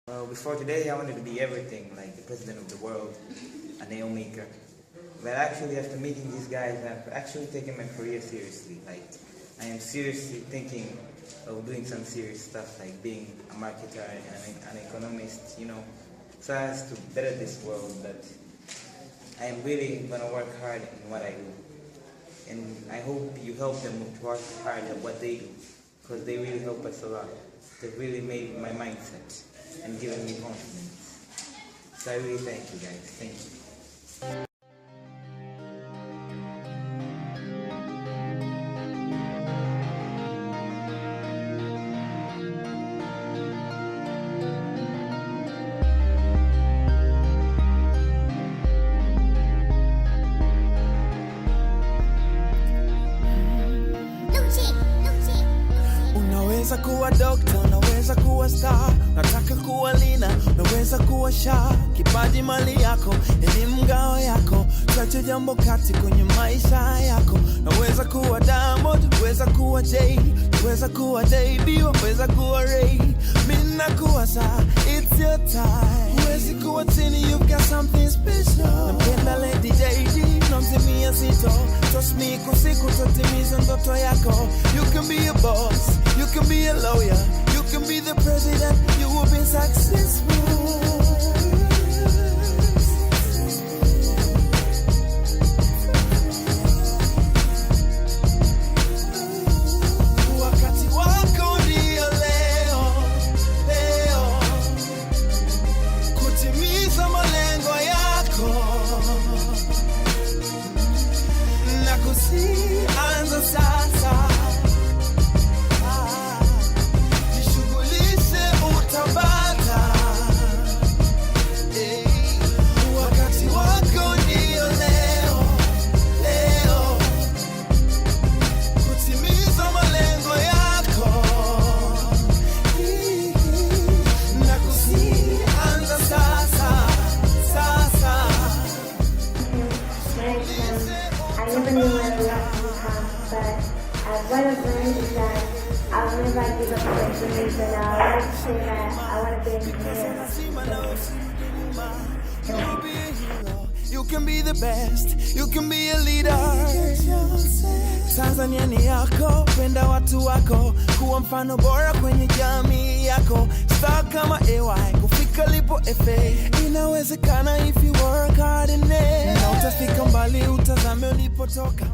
Well, before today, I wanted to be everything, like the president of the world, a nail maker. But actually, after meeting these guys, I've actually taken my career seriously. Like, I am seriously thinking of doing some serious stuff, like being a marketer and an economist, so as to better this world. But I am really going to work hard in what I do. And I hope you help them work hard at what they do, because they really help us a lot. They've really made my mindset and given me confidence. So I really thank you guys. Thank you. Unaweza kuwa doctor, unaweza kuwa star, nataka kuwa lina, unaweza kuwa sha, kipaji mali yako, elimu ngao yako, chacho jambo kati kwenye maisha yako. Unaweza kuwa Diamond, unaweza kuwa Jay, unaweza kuwa JB, unaweza kuwa Ray, mimi nakuwa saa, it's your time. Unaweza kuwa Tini, you've got something special. Napenda Lady JD, namzimia zito, trust me kusiku totimiza ndoto yako. You can be a boss, you can be a lawyer, you can be the president, you will be successful. Wakati wako ndio leo, leo, kutimiza malengo yako. Na kusianza sasa. I never knew where the luck would come, but what I've learned is that I'll never give up my dreams, and I like to say that I want to be an engineer. You can be the best, you can be a leader. Tanzania ni yako, penda watu wako, kuwa mfano bora kwenye jamii yako. Star kama AY, kufika lipo FA, inawezekana if you work hard in it. Na utafika mbali, utazame ulipotoka.